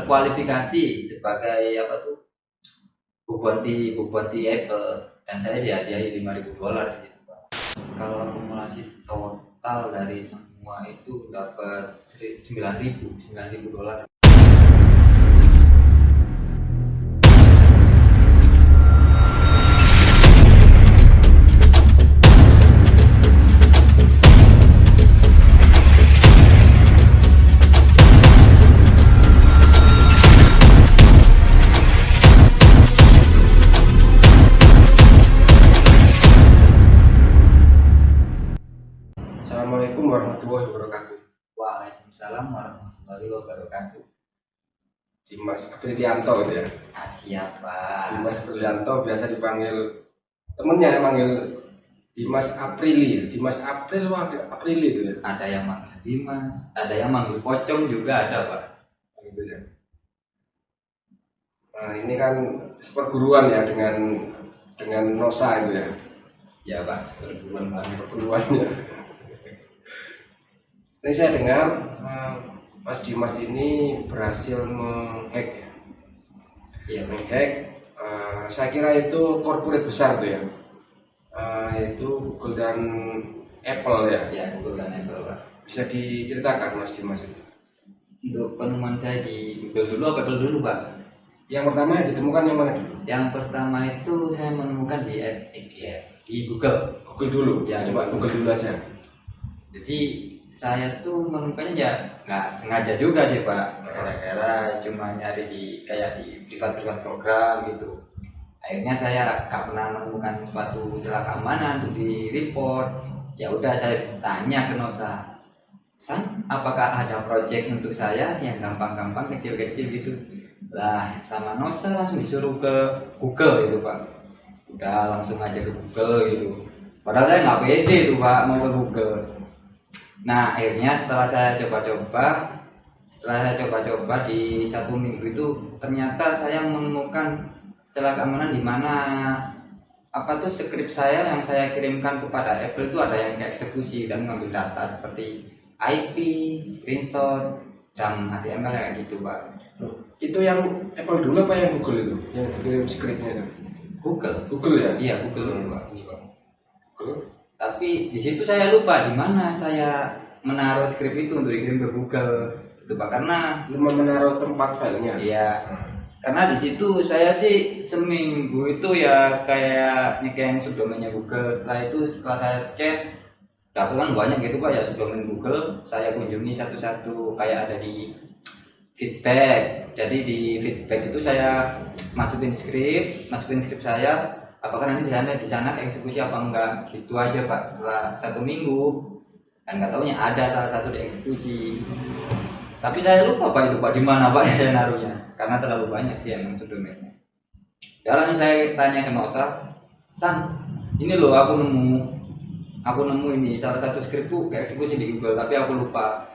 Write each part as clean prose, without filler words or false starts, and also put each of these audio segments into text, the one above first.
berkualifikasi sebagai apa tuh bupati Apple, dan saya dihadiahi $5.000 di situ, Pak. Kalau akumulasi total dari semua itu dapat $9.000. Assalamualaikum warahmatullahi wabarakatuh. Waalaikumsalam warahmatullahi wabarakatuh. Dimas Aprilianto gitu ya. Siapa? Dimas Aprilianto biasa dipanggil temennya manggil Dimas Aprili. Dimas April Aprili itu ya. Ada yang manggil Dimas, ada yang manggil Pocong juga ada, Pak. Gitu ya. Nah, ini kan perguruan ya dengan Nosa itu ya. Ya, Pak, perguruan banget. Perguruannya. Ini saya dengar Mas Dimas ini berhasil menghack. Iya, Menghack. Saya kira itu corporate besar tuh ya. Yaitu Google dan Apple ya. Ya, Google dan Apple, Pak. Bisa diceritakan Mas Dimas itu? Untuk penemuan saya di Google dulu apa Apple dulu, Pak? Yang pertama yang ditemukan yang mana dulu? Yang pertama itu saya menemukan di Google. Google dulu. Ya, Coba Google dulu aja. Jadi saya tuh menemukannya ya nggak sengaja juga sih, Pak. Gara-gara cuma nyari di privat program gitu. Akhirnya saya nggak pernah menemukan suatu celah keamanan untuk di report. Ya udah saya tanya ke Nosa, San, apakah ada project untuk saya yang gampang-gampang kecil-kecil gitu? Lah, sama Nosa langsung disuruh ke Google gitu, Pak. Udah langsung aja ke Google gitu. Padahal saya nggak pede tuh, Pak, mau ke Google. Nah, akhirnya setelah saya coba-coba di 1 minggu itu ternyata saya menemukan celah keamanan di mana skrip saya yang saya kirimkan kepada Apple itu ada yang eksekusi dan mengambil data seperti IP, screenshot, dan HTML kayak gitu, Pak. Itu yang Apple dulu apa yang Google itu? Yang kirim skripnya itu? Google ya? Iya, Google, Pak. Ini Pak. Google. Tapi di situ saya lupa di mana saya menaruh skrip itu untuk dikirim ke Google, itu, Pak, karena Belum menaruh tempat filenya. iya. Karena di situ saya sih seminggu itu ya kayak nge-scan subdomainnya Google. Setelah saya scan, dapatan banyak gitu, Pak, ya subdomain Google. Saya kunjungi satu-satu, kayak ada di feedback. Jadi di feedback itu saya masukin skrip saya. Apakah nanti di sana eksekusi apa enggak, gitu aja, Pak. Setelah 1 minggu dan nggak taunya ada salah satu dieksekusi. Tapi saya lupa, Pak, itu, Pak, di mana, Pak, saya naruhnya karena terlalu banyak sih emang subdomainnya. Jalan saya tanya ke Nosa, San, ini loh aku nemu ini salah satu skrip tuh eksekusi di Google, tapi aku lupa.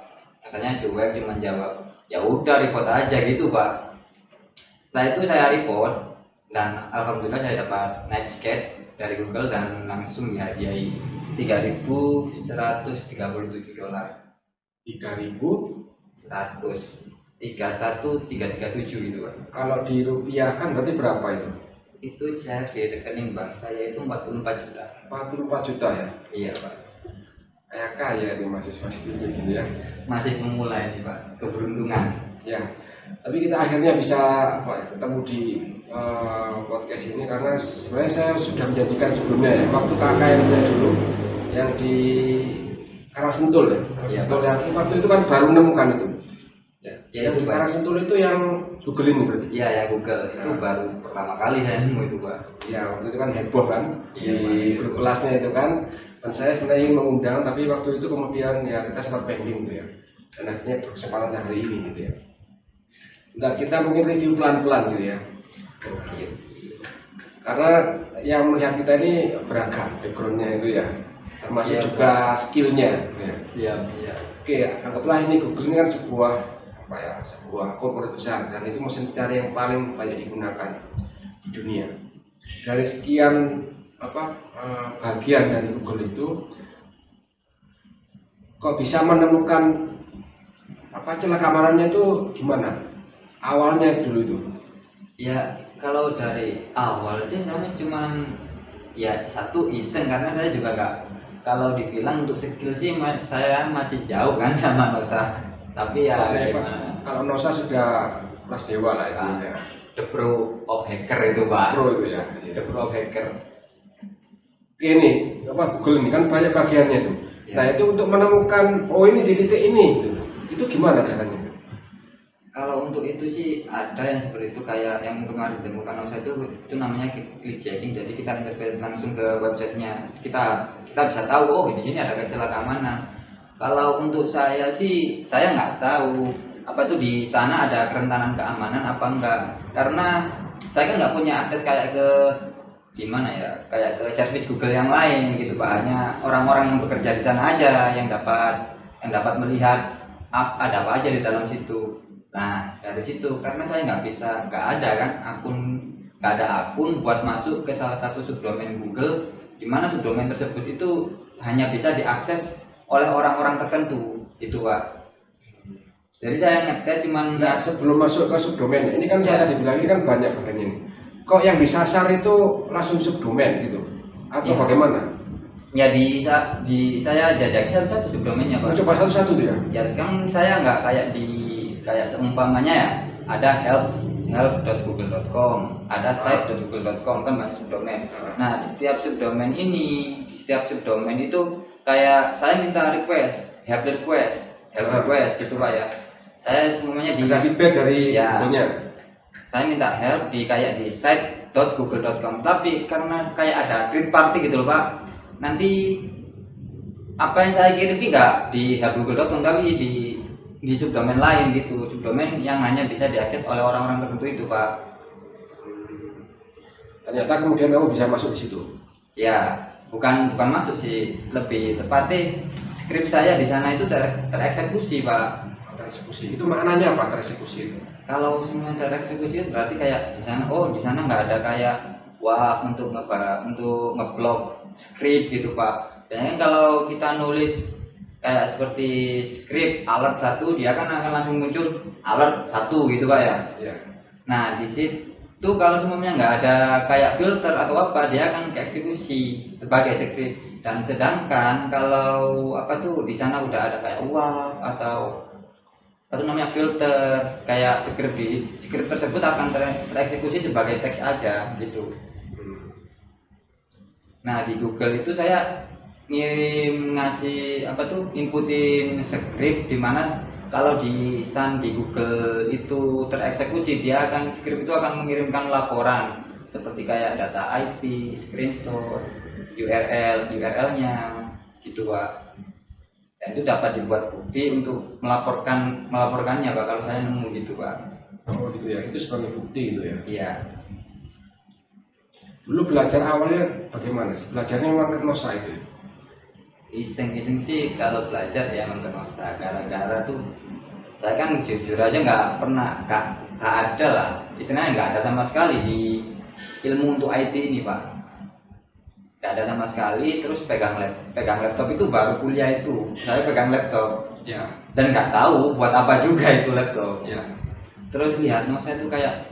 Rasanya cuek, cuma jawab, ya udah report aja gitu, Pak. Setelah itu saya report dan alhamdulillah saya dapat Nightscape dari Google dan langsung dihadiahi $3.137. 3.131.337 gitu, Pak. Kalau dirupiahkan berarti berapa itu? Itu saya di rekening bank saya itu 44 juta. 44 juta ya? Iya, Pak. Kayak kaya nih mahasiswa gitu ya. Masih pemula ini, Pak. Keberuntungan. Ya. Tapi kita akhirnya bisa ketemu di podcast ini karena sebenarnya saya sudah menjadikan sebelumnya ya, waktu KKN saya dulu yang di Karangsentul ya. Iya, Karangsentul yang waktu itu kan baru menemukan itu. Ya, Yang itu, di Pak. Karangsentul itu yang Google ini berarti. Iya, ya Google itu baru pertama kali saya nemu itu, Pak. Ya, waktu itu kan heboh kan Iya, di grup kelasnya itu kan. Dan saya sebenarnya ingin mengundang, tapi waktu itu kemudian ya kita sempat pending gitu ya. Dan akhirnya berkesempatan hari ini gitu ya. Nah, kita mungkin review pelan-pelan gitu ya. Oke. Karena yang melihat kita ini beragam backgroundnya itu ya, termasuk Iya, juga skillnya. Ya. Iya. Oke, anggaplah ini Google ini kan sebuah corporate besar dan itu mesin pencari yang paling banyak digunakan di dunia. Dari sekian bagian dari Google itu, kok bisa menemukan celah keamanannya itu gimana? awalnya dulu itu? Ya kalau dari awal sih saya cuman ya satu iseng, karena saya juga nggak, kalau dibilang untuk skill sih saya masih jauh kan sama Nosa, tapi ya gimana, Kalau Nosa sudah kelas dewa lah itu ya. the pro of hacker itu Pak, Pro itu ya. the pro of hacker. Ini apa, Google ini kan banyak bagiannya itu. Ya. Nah itu untuk menemukan oh ini di titik ini itu gimana caranya? Kalau untuk itu sih ada yang seperti itu, kayak yang kemarin ditemukan Nosa itu namanya clickjacking. Jadi kita interface langsung ke websitenya, kita bisa tahu oh di sini ada celah keamanan. Kalau untuk saya sih saya nggak tahu apa itu di sana ada kerentanan keamanan apa enggak, karena saya kan nggak punya akses kayak ke gimana ya, kayak ke service Google yang lain gitu Pak. Hanya orang-orang yang bekerja di sana aja yang dapat melihat ada apa aja di dalam situ. Nah dari situ, karena saya nggak ada kan nggak ada akun buat masuk ke salah satu subdomain Google, di mana subdomain tersebut itu hanya bisa diakses oleh orang-orang tertentu itu Pak. Jadi saya ngetes cuman Nah, sebelum masuk ke subdomain, ini kan saya dibilang ini kan banyak bagiannya ini. Kok yang disasar itu langsung subdomain gitu? Atau Ya. bagaimana? ya di saya jajaki satu-satu subdomainnya Pak. Coba satu-satu tuh ya. Ya kan saya nggak kayak seumpamanya ya ada help.google.com, ada site.google.com, kan banyak subdomain. Nah di setiap subdomain itu kayak saya minta help request gitu Pak ya. Saya semuanya Ada feedback dari ya, Google-nya. saya minta help di site.google.com, tapi karena kayak ada third party gitu loh Pak, nanti apa yang saya kirim nggak di help.google.com tapi di subdomain lain gitu, subdomain yang hanya bisa diakses oleh orang-orang tertentu itu Pak. Ternyata kemudian kamu bisa masuk di situ. Ya bukan masuk sih, lebih tepatnya skrip saya di sana itu tereksekusi Pak. Tereksekusi itu maknanya apa, tereksekusi itu? Kalau semuanya tereksekusi berarti kayak di sana nggak ada kayak untuk ngeblok skrip gitu Pak. Biasanya kalau kita nulis kayak seperti skrip alert 1, dia kan akan langsung muncul alert 1 gitu Pak ya. Iya. Nah di situ kalau semuanya nggak ada kayak filter atau apa, dia akan dieksekusi sebagai skrip. Dan sedangkan kalau di sana udah ada kayak atau namanya filter, kayak skrip tersebut akan tereksekusi sebagai teks aja gitu. Nah di Google itu saya inputin skrip, dimana kalau di Google itu tereksekusi, skrip itu akan mengirimkan laporan seperti kayak data IP, screenshot, URL-nya gitu Pak. Dan itu dapat dibuat bukti untuk melaporkannya Pak, kalau saya nemu gitu Pak. Oh gitu ya, itu sebagai bukti gitu ya. Iya. Dulu belajar awalnya bagaimana sih? Belajarnya memang ke Nosa itu ya? Iseng-iseng sih kalau belajar ya memang Nosa, gara-gara tuh saya kan jujur aja nggak ada lah, istilahnya nggak ada sama sekali di ilmu untuk IT ini Pak. Nggak ada sama sekali. Terus pegang laptop itu baru kuliah itu saya pegang laptop Ya. dan nggak tahu buat apa juga itu laptop Ya. Terus lihat Nosa itu kayak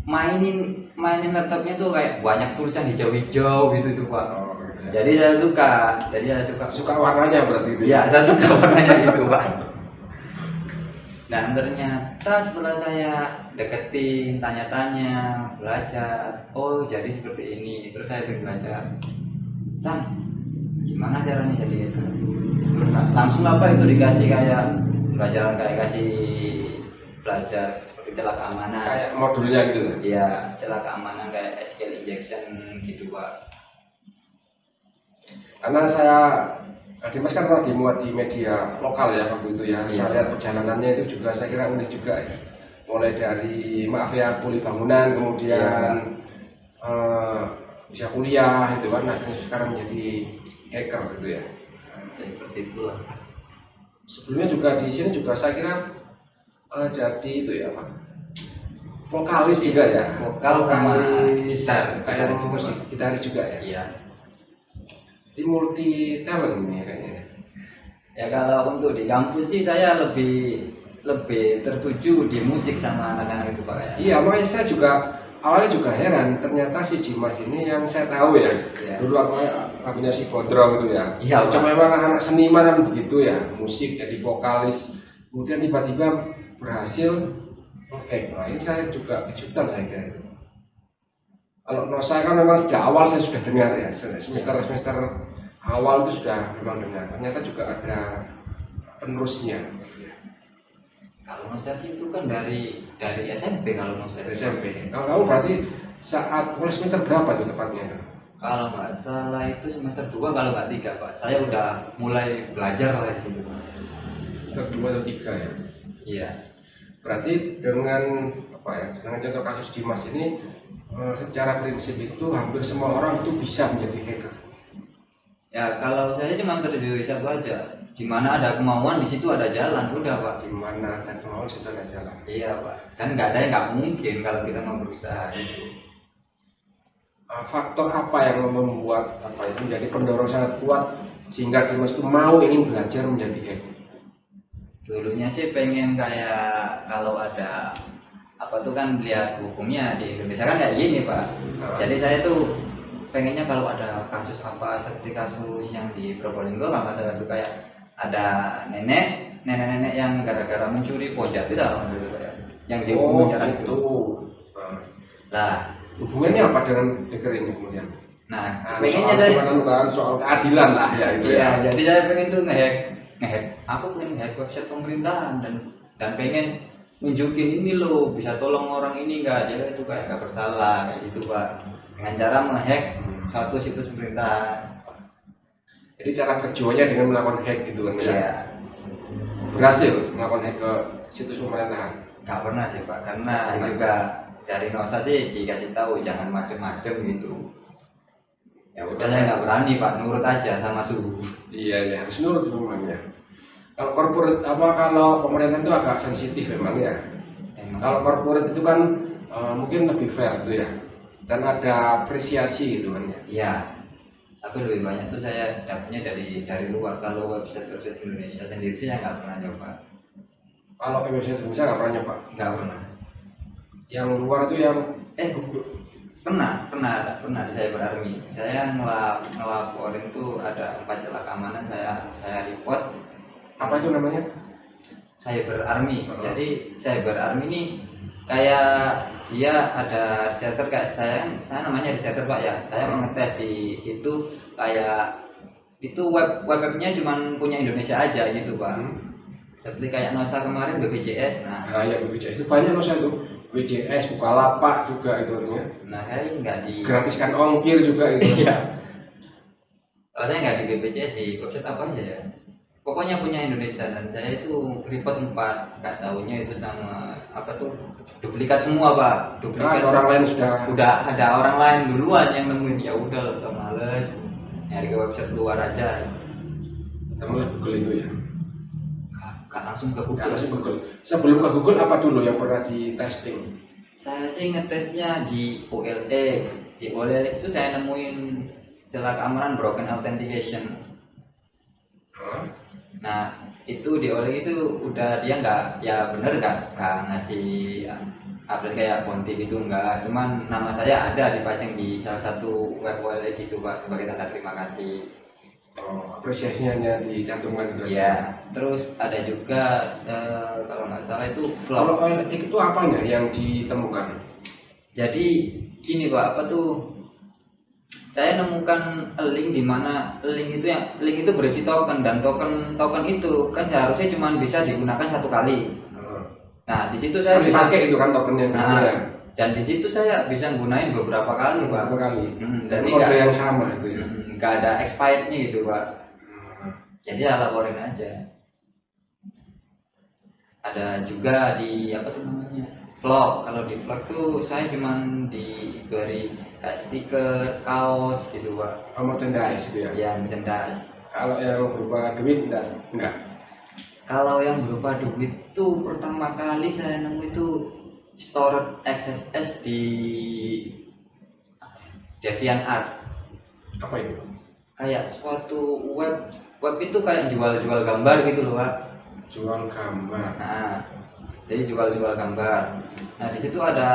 mainin laptopnya tuh kayak banyak tulisan hijau-hijau gitu tuh Pak. Oh, ya. Jadi saya suka Suka warnanya berarti itu. ya, saya suka warnanya gitu Pak. Dan ternyata setelah saya deketin, tanya-tanya, belajar, oh jadi seperti ini. Terus saya belajar, San, gimana caranya jadi itu? Terus langsung apa itu dikasih kayak pelajaran, kayak kasih belajar seperti celah keamanan. Kayak modulnya gitu ya? Iya, celah keamanan kayak SQL injection gitu Pak. Karena Dimas kan lagi muat di media lokal ya waktu itu ya. Iya. Saya lihat perjalanannya itu juga saya kira unik juga ya. Mulai dari pulih bangunan, kemudian bisa kuliah itu kan, nah sekarang menjadi hacker gitu ya. Seperti itu lah. Sebelumnya juga di sini juga saya kira jadi itu ya Pak, vokalis juga ya. Vokal sama gitar, gitar gitaris juga ya. Iya. Di multi talent ini kayaknya. Ya kalau untuk di kampus sih saya lebih lebih tertuju di musik sama anak-anak itu Pak ya. Iya, makanya saya juga awalnya juga heran, ternyata si Dimas ini yang saya tahu ya, Iya. dulu lagunya si Gondrong itu ya. Iya, Pak. Cuma memang anak seniman kan begitu ya, musik jadi vokalis, kemudian tiba-tiba berhasil. Oke, nah ini saya juga kejutan saya kira itu. Kalau saya kan memang sejak awal saya sudah dengar ya, semester awal itu sudah memang dengar. Ternyata juga ada penerusnya. Kalau Nusasi itu kan dari SMP kalau Nusasi. SMP. Kalau kamu berarti saat mulai semester berapa tuh tepatnya? Kalau nggak salah itu semester 2 kalau nggak 3 Pak. Saya udah mulai belajar lah di situ. Semester 2 atau 3 ya? Iya. Berarti dengan apa ya? Dengan contoh kasus Dimas ini secara prinsip itu hampir semua orang itu bisa menjadi hacker. Ya kalau saya cuma terjadi satu aja. Di mana ada kemauan di situ ada jalan, udah Pak. Di mana dan mau sudah ada jalan. Iya Pak. Kan nggak ada yang nggak mungkin kalau kita mau berusaha itu. Faktor apa yang membuat apa itu menjadi pendorong sangat kuat sehingga Dimas itu mau ingin belajar menjadi hacker? Dulunya sih pengen kayak kalau ada apa tuh kan lihat hukumnya di Indonesia kan kayak gini Pak. Jadi saya tuh pengennya kalau ada kasus apa seperti kasus yang di Probolinggo kalau nggak salah itu kayak ada nenek yang gara-gara mencuri pojat itu apa dulu Pak ya? Yang dihukum penjara itu. Lah, hubungannya apa dengan hacker ini kemudian? Nah, pengennya saya kan soal keadilan lah ya itu. Iya, jadi saya pengen tuh ngehack. Aku pengen ngehack website pemerintahan dan pengen nunjukin ini loh bisa tolong orang ini nggak dia itu kayak nggak bersalah kayak gitu Pak. Dengan cara menghack suatu situs pemerintahan. Jadi cara kerjanya dengan melakukan hack gitu kan ya? Iya. Berhasil melakukan hack ke situs pemerintahan? Nggak pernah sih Pak, karena juga dari Nosa sih dikasih tahu jangan macem-macem gitu. Ya udah saya nggak berani Pak, nurut aja sama suhu. Iya harus nurut memang ya. Kalau corporate kalau pemerintah itu agak sensitif memang ya. Kalau corporate itu kan mungkin lebih fair tuh ya, dan ada apresiasi gitu kan ya. Iya. Tapi lebih banyak tuh saya dapatnya dari luar. Kalau website Indonesia sendiri sih saya nggak pernah nyoba. Kalau website Indonesia nggak pernah nyoba? Nggak pernah. Yang luar itu yang pernah di Cyber Army. Saya ngelaporin tuh ada 4 celah keamanan saya report. Apa itu namanya? Cyber Army. Jadi Cyber Army ini kayak dia ada researcher kayak saya namanya researcher Pak ya. Saya mengetes di situ kayak itu webnya cuma punya Indonesia aja gitu Pak. Seperti kayak Nosa kemarin BPJS. Nah ya BPJS itu banyak Nosa itu. BPJS, Bukalapak juga itu ya. Nah saya nggak di gratiskan ongkir juga itu. Iya. Kalau saya nggak di BPJS di website apa aja ya. Pokoknya punya Indonesia dan saya itu report 4, nggak tahunya itu sama apa tuh duplikat semua Pak. Duplikat orang lain udah ada orang lain duluan yang nemuin, ya udah udah males nyari ke website luar aja. Kamu Google itu ya? Nggak langsung ke Google. Sebelum ke Google apa dulu yang pernah di testing? Saya sih ngetesnya di OLX. Di OLX itu saya nemuin celah keamanan broken authentication. Nah itu di OLX itu udah dia nggak ya bener nggak ngasih update kayak Bounty gitu nggak, cuman nama saya ada dipajang di salah satu web OLX itu Pak sebagai tanda terima kasih. Apresiasinya hanya dicantumkan gitu. Iya. Terus ada juga kalau nggak salah itu vlog. Kalau OLX itu apanya yang ditemukan? Jadi gini Pak, apa tuh? Saya nemukan link di mana link itu berisi token dan token itu kan seharusnya cuma bisa digunakan satu kali. Nah di situ saya bisa pakai itu kan tokennya. Dan di situ saya bisa gunain beberapa kali Pak. Dan kode yang sama itu ya. Nggak ada expirednya gitu Pak. Jadi saya laporin aja. Ada juga di apa tuh namanya vlog. Kalau di vlog tuh saya cuman diberi kayak stiker, kaos gitu Pak. Merchandise gitu ya? Ya merchandise. Kalau yang berupa duit enggak? Kalau yang berupa duit tuh pertama kali saya nemu itu stored XSS di DeviantArt. Apa itu? Kayak suatu web itu kayak jual gambar gitu loh Pak. jual gambar. Nah, jadi jual-jual gambar. Nah, di situ ada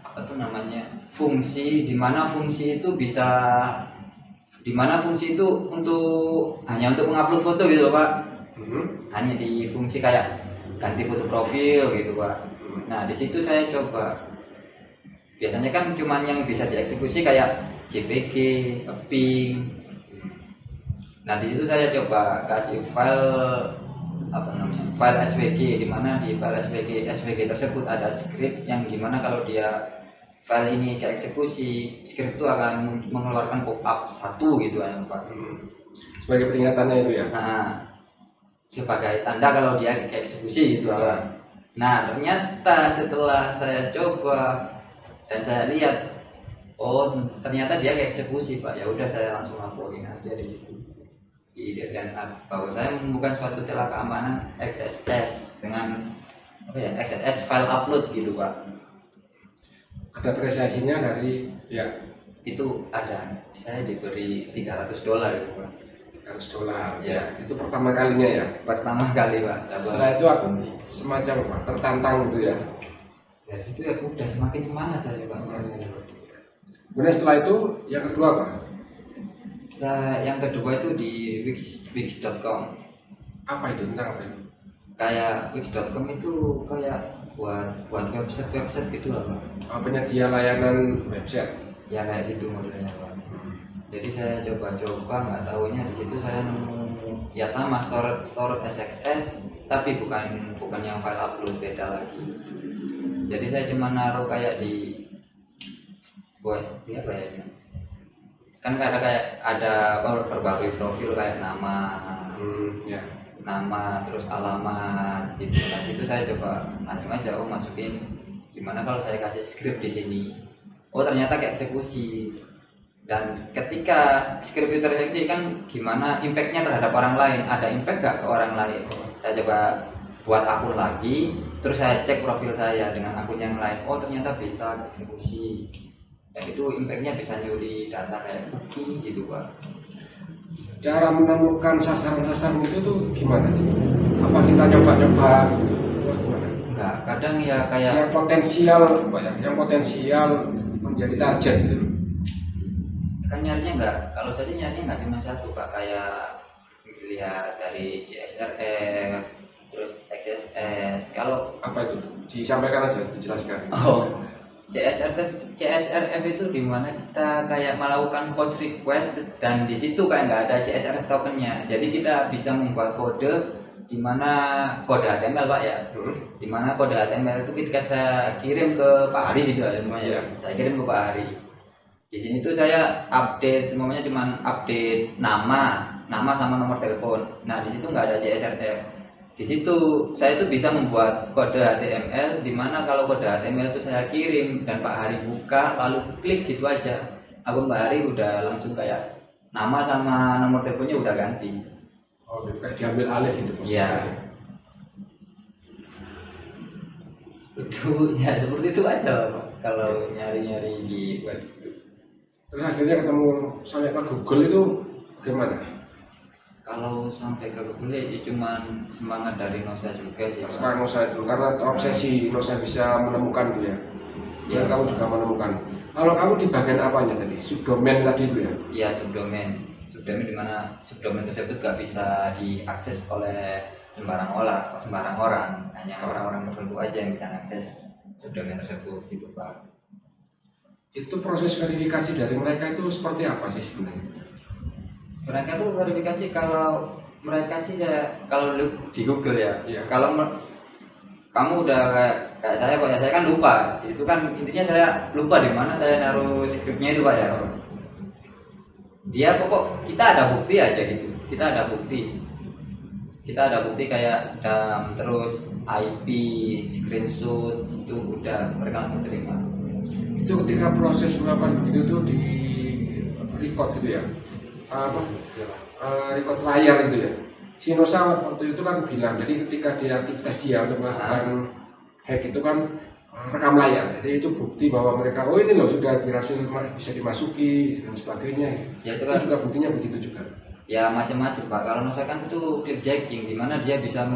apa tuh namanya? Fungsi di mana fungsi itu bisa untuk hanya untuk mengupload foto gitu loh, Pak. Hanya di fungsi kayak ganti foto profil gitu, Pak. Nah, di situ saya coba. Biasanya kan cuman yang bisa dieksekusi kayak JPG, PNG. Nah, di situ saya coba kasih file SVG, di mana di file SVG tersebut ada script yang dimana kalau dia file ini dieksekusi, script itu akan mengeluarkan pop-up 1 gitu kan, Pak. Sebagai peringatannya itu ya. Nah, sebagai tanda kalau dia dieksekusi gitu kan. Nah, ternyata setelah saya coba dan saya lihat, oh ternyata dia dieksekusi, Pak. Ya udah, saya langsung laporin aja di situ. Di Dirjen bahwa saya menemukan suatu celah keamanan XSS dengan XSS file upload gitu, Pak. Ada apresiasinya dari ya Itu ada, saya diberi $300 itu, Pak. $300 Ya, itu pertama kalinya ya. pertama kali, Pak. Setelah itu aku semacam apa, tertantang gitu ya. Dari situ ya udah semakin semangat saya, Pak. Kemudian setelah itu yang kedua apa? Yang kedua itu di wix.com. Apa itu, tentang apa itu? Kayak wix.com itu kayak buat website gitu lah, Pak. Penyedia layanan website. Ya kayak gitu modelnya, Pak. Jadi saya coba-coba, nggak tahunya di situ saya nemu ya sama storage SXS, tapi bukan yang file upload, beda lagi. Jadi saya cuma naruh kayak di apa ya? Kan ada berbagai profil kayak nama, nama terus alamat gitu. Nah, itu saya coba langsung aja masukin gimana kalau saya kasih script di sini. Oh, ternyata kayak eksekusi. Dan ketika script itu tereksekusi kan gimana impactnya terhadap orang lain, ada impact gak ke orang lain. Saya coba buat akun lagi, terus saya cek profil saya dengan akun yang lain. Oh, ternyata bisa eksekusi. Dan itu impactnya bisa nyuri data kayak cookie gitu, Pak. Cara menemukan sasaran-sasaran itu tuh gimana sih? Apa kita nyoba-nyoba gitu? Gimana? Enggak, kadang ya kayak yang potensial menjadi target gitu. Kan nyarinya enggak, kalau saya nyarinya enggak cuma satu, Pak. Kayak lihat dari CSRF, terus XSS. Kalau apa itu? Disampaikan aja, dijelaskan. Oh, CSRF itu dimana kita kayak melakukan post request dan di situ kayak nggak ada CSRF tokennya. Jadi kita bisa membuat kode di mana kode HTML, Pak, ya. Di mana kode HTML itu ketika saya kirim ke Pak Hari gitu ya, semuanya. Saya kirim ke Pak Hari. Di sini tuh saya update semuanya cuma update nama sama nomor telepon. Nah, di situ nggak ada CSRF. Di situ saya itu bisa membuat kode HTML di mana kalau kode HTML itu saya kirim dan Pak Hari buka lalu klik gitu aja, akun Pak Hari udah langsung kayak nama sama nomor teleponnya udah ganti. Oh, gitu, kayak diambil alih gitu. Iya. Itu ya seperti itu aja, Pak. Kalau nyari-nyari di web. Terus akhirnya ketemu sampai ke Google itu gimana? Kalau sampai ke Google ya cuma semangat dari Nosa juga sih, Pak. Sekarang Nosa itu karena obsesi Nosa bisa menemukan itu ya. Ya, kamu juga menemukan. Kalau kamu di bagian apanya tadi? Subdomain tadi itu ya? Iya, subdomain di mana subdomain tersebut gak bisa diakses oleh sembarang orang, hanya orang-orang tertentu aja yang bisa akses subdomain tersebut gitu, Pak. Itu proses verifikasi dari mereka itu seperti apa sih sebenarnya? Mereka tuh verifikasi kalau mereka sih kalau di Google ya. Kalau kamu udah kayak saya, Pak, ya saya kan lupa. Itu kan intinya saya lupa di mana saya naruh skripnya itu, Pak, ya. Dia pokok kita ada bukti aja gitu. Kita ada bukti kayak terus IP, screenshot itu udah mereka langsung terima. Itu ketika proses melakukan video itu di record gitu ya? Record layar gitu ya. Si Nosa waktu itu kan bilang, jadi ketika dia aktivitas dia untuk melakukan hack itu kan rekam layar. Jadi itu bukti bahwa mereka, oh ini loh sudah berhasil bisa dimasuki dan sebagainya. Ya itu kan juga buktinya begitu juga. Ya macam-macam Pak. Kalau misalkan itu clickjacking, di mana dia bisa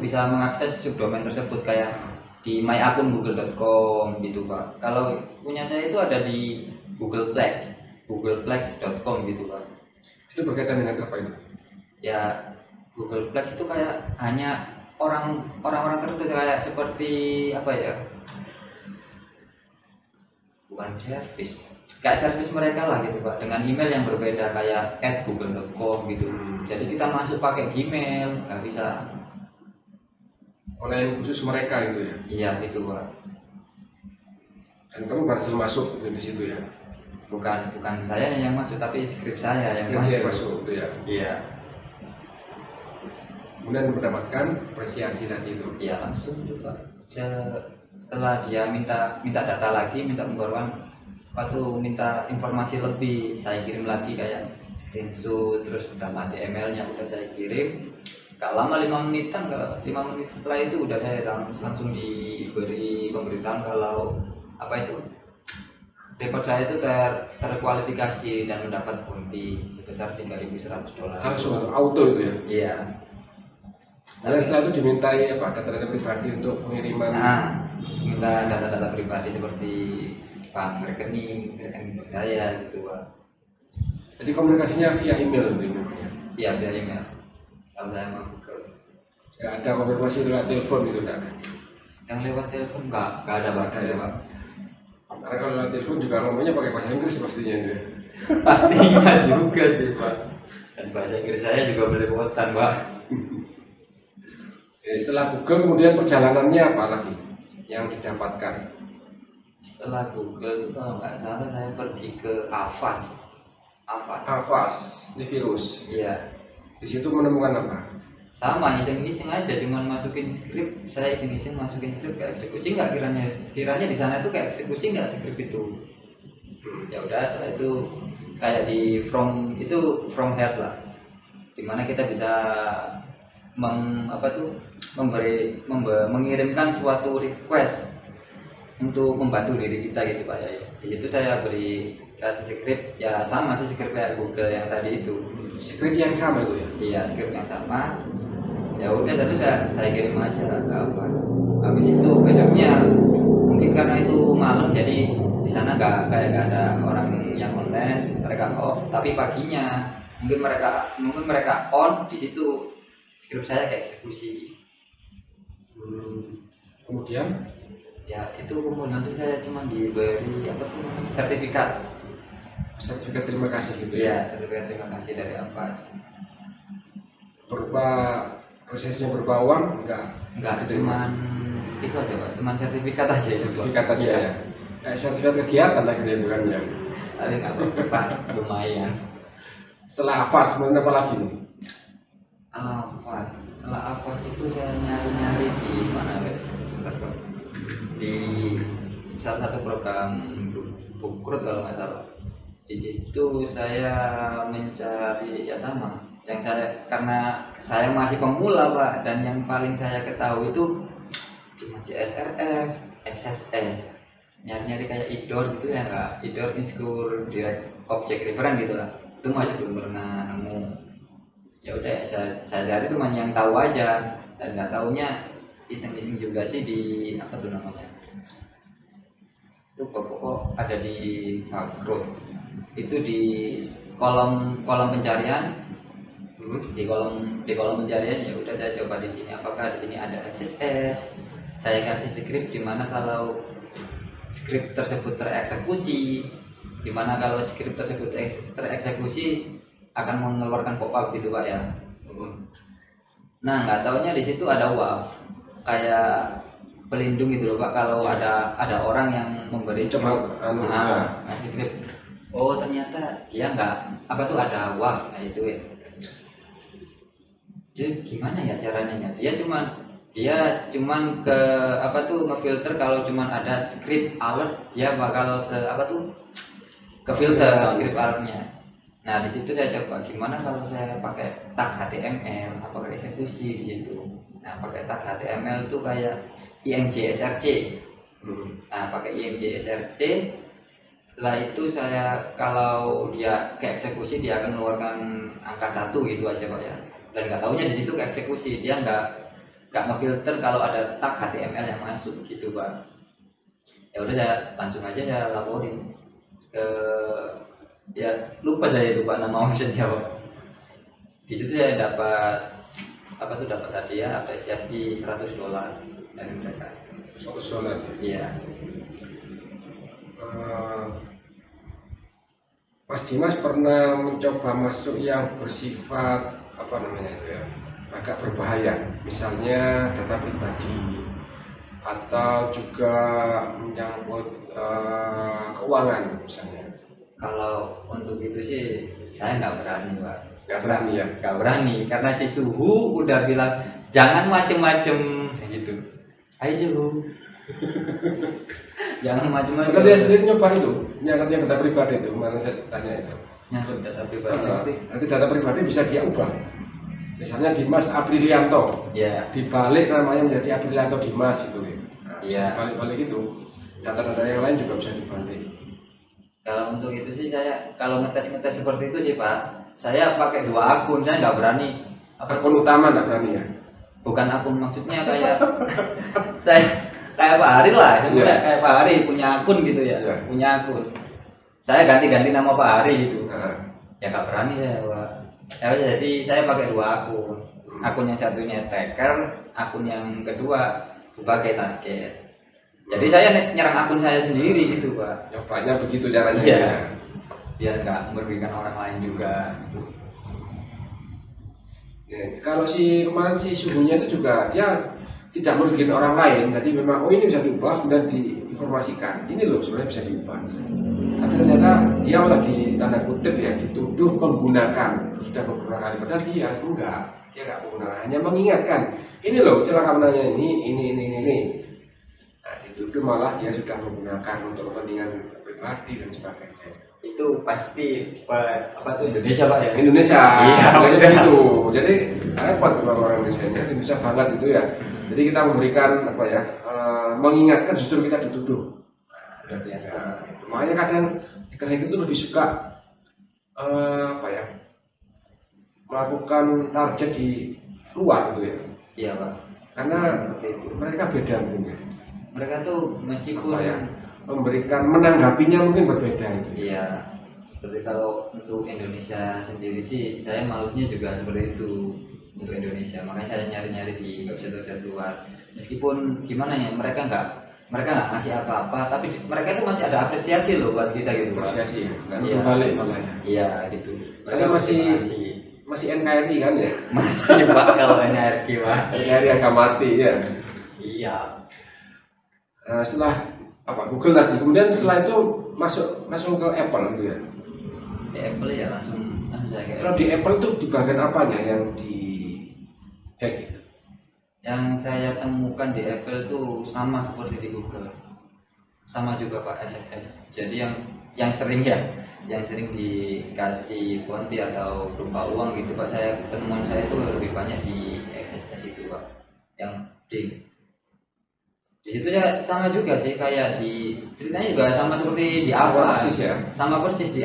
bisa mengakses subdomain tersebut kayak di myakun.google.com gitu Pak. Kalau punya saya itu ada di Googleplex, googleplex.com gitu Pak. Itu berkaitan dengan apa itu? Ya Googleplex itu kayak hanya orang-orang tertentu kayak seperti apa ya? Bukan service, kayak service mereka lah gitu Pak, dengan email yang berbeda kayak @google.com gitu. Jadi kita masuk pakai Gmail nggak bisa. Online khusus mereka itu ya? Iya gitu Pak. Dan kamu berhasil masuk di situ ya? Bukan saya yang masuk tapi skrip saya yang Skripnya masuk. itu ya? Iya. Kemudian mendapatkan apresiasi tadi itu? Iya langsung itu Pak. Setelah dia minta data lagi, minta pembaruan, minta informasi lebih, saya kirim lagi kayak screenshot, terus nama HTML-nya udah saya kirim. Gak lama 5 menitan, 5 menit setelah itu udah saya langsung diberi pemberitahuan kalau apa itu report saya itu terkualifikasi dan mendapat bounty sebesar $3.100. Langsung auto itu ya? Iya. Dan setelah itu dimintai apa data-data pribadi untuk pengiriman? Minta data-data pribadi seperti rekening saya gitu Pak. Jadi komunikasinya via email itu? Iya via email. Kalau saya mau Google. Nggak ada konfirmasi lewat telepon gitu kan? Yang lewat telepon nggak ada Pak. Pak. Karena kalau lewat telepon juga ngomongnya pakai bahasa Inggris pastinya itu. Pastinya juga sih Pak. Dan bahasa Inggris saya juga belepotan Pak. Setelah Google kemudian perjalanannya apa lagi yang didapatkan? Setelah Google kalau nggak salah saya pergi ke Avast. Ini virus. Iya. Di situ menemukan apa? Sama iseng-iseng aja, cuman masukin skrip, saya iseng-iseng masukin skrip kayak eksekusi nggak kiranya di sana itu kayak eksekusi nggak skrip itu. Ya udah setelah itu kayak di from head lah, dimana kita bisa mengirimkan suatu request untuk membantu diri kita gitu Pak ya. Di situ saya kasih skrip ya sama sih skrip kayak Google yang tadi itu. Skrip yang sama itu ya? Iya skrip yang sama. Ya udah tadi saya kirim aja ke apa. Habis itu besoknya mungkin karena itu malam jadi di sana nggak ada orang yang online, mereka off. Tapi paginya mungkin mereka on, di situ skrip saya kayak eksekusi. Kemudian Ya itu kemudian nanti saya cuma diberi sertifikat terima kasih gitu ya. Sertifikat terima kasih dari Avast. Berupa prosesnya berupa uang enggak cuman itu aja Pak, cuman sertifikat aja itu sertifikat aja ya. Sertifikat kegiatan lagi dia bukan ya? Tapi nggak apa-apa lumayan. Setelah Avast kemudian apa lagi nih? Setelah Avast itu saya nyari di mana di salah satu program Bukrut kalau nggak salah. Di situ saya mencari ya sama yang karena saya masih pemula Pak, dan yang paling saya ketahui itu cuma CSRF, XSS, nyari kayak IDOR gitu ya, nggak IDOR Insecure Direct Object Reference gitu lah, itu masih belum pernah nemu. Ya udah saya cari cuma yang tahu aja, dan nggak taunya iseng-iseng juga sih di apa tuh namanya itu pokok ada di Bakrut itu di kolom pencarian. Di kolom pencarian ya udah saya coba di sini apakah di sini ada XSS. Saya kasih skrip di mana kalau skrip tersebut tereksekusi, di mana kalau skrip tersebut tereksekusi akan mengeluarkan pop-up gitu Pak ya. Nah nggak taunya di situ ada WAF kayak pelindung gitu loh Pak, kalau ada orang yang memberi ngasih skrip. Oh ternyata dia nggak ada WAF, nah itu ya. Jadi gimana ya caranya? Dia cuman ke ngefilter kalau cuman ada script alert, dia bakal ke filter script alertnya. Nah di situ saya coba gimana kalau saya pakai tag HTML, pakai eksekusi di situ. Nah pakai tag HTML itu kayak ING SRC. Nah pakai ING SRC Setelah itu saya kalau dia ke eksekusi dia akan mengeluarkan angka 1 gitu aja Pak ya. Dan nggak taunya di situ ke eksekusi dia nggak ngefilter kalau ada tag HTML yang masuk gitu Pak. Ya udah saya langsung aja saya laporin ke ya lupa saya itu Pak nama websitenya Pak. Di situ saya dapat hadiah apresiasi $100 dari mereka. $100. Iya. Eh, Mas Dimas pernah mencoba masuk yang bersifat apa namanya itu ya, agak berbahaya, misalnya data pribadi atau juga menyangkut keuangan misalnya. Kalau untuk itu sih saya nggak berani Pak. Nggak berani ya? Nggak berani karena si Suhu udah bilang jangan macem-macem gitu. Ayo Suhu. Jangan macem-macem. Karena dia sendiri nyoba itu, nyangkut yang data pribadi itu, mana saya tanya itu. Nyangkut data pribadi. Nanti data pribadi bisa dia ubah. Misalnya Dimas Aprilianto, Ya. dibalik namanya menjadi Aprilianto Dimas itu. Nah, Iya. Balik-balik itu. Data-data yang lain juga bisa dibalik. Kalau untuk itu sih saya kalau ngetes seperti itu sih Pak, saya pakai 2 akun, saya nggak berani. Akun utama nggak berani ya? Bukan akun maksudnya kayak saya kayak Pak Hari lah, sebenarnya Yeah. kayak Pak Hari punya akun gitu ya, Yeah. punya akun. Saya ganti-ganti nama Pak Hari gitu. Nah, Ya nggak berani saya Pak. Ya, jadi saya pakai 2 akun. Akun yang satunya taker, akun yang kedua sebagai target. Jadi saya nyerang akun saya sendiri gitu Pak. nyobanya begitu caranya. Iya. Ya. Biar nggak merugikan orang lain juga. Ya, kalau si kemarin si Suhunya itu juga dia tidak merugikan orang lain, jadi memang ini bisa diubah dan diinformasikan. Ini loh sebenarnya bisa diubah. Tapi ternyata dia malah di tanda kutip ya dituduh menggunakan, sudah beberapa kali. Padahal dia nggak menggunakan, hanya mengingatkan. Ini loh cara kamu ini. Nah, dituduh malah dia sudah menggunakan untuk kepentingan pribadi dan sebagainya. Itu pasti apa tuh Indonesia Pak ya? Indonesia, Iya, makanya betul. gitu. Jadi repot orang Indonesia ini, Indonesia banget itu ya. Jadi kita memberikan apa ya, mengingatkan justru kita dituduh. Luar biasa. Ya, makanya kadang hacker itu lebih suka apa ya, melakukan target di luar gitu ya. Iya Pak. Karena mereka beda mungkin ya. Mereka tuh meskipun Apa ya, memberikan menanggapinya mungkin berbeda itu. iya. Seperti kalau untuk Indonesia sendiri sih, saya malesnya juga seperti itu untuk Indonesia. Makanya saya nyari-nyari di website luar. Meskipun gimana ya, mereka nggak ngasih apa-apa, tapi mereka itu masih ada apresiasi loh buat kita gitu Pak. Apresiasi ya, nggak Iya. balik malah ya. Iya gitu. Tapi masih NKRI kan ya? masih Pak kalau NRQ Pak. NKRI agak mati ya. Iya. Setelah apa Google tadi, kemudian setelah itu masuk langsung ke Apple gitu ya. Di Apple ya langsung saya kayak Kalau di Apple itu di bagian apanya yang di hack? yang saya temukan di Apple tuh sama seperti di Google, sama juga Pak SSS. Jadi yang sering dikasih bounty atau berupa uang gitu Pak, temuan saya itu lebih banyak di SSS itu Pak, yang di situ ya sama juga sih kayak ceritanya juga sama seperti di Avas Persis ya. sama persis di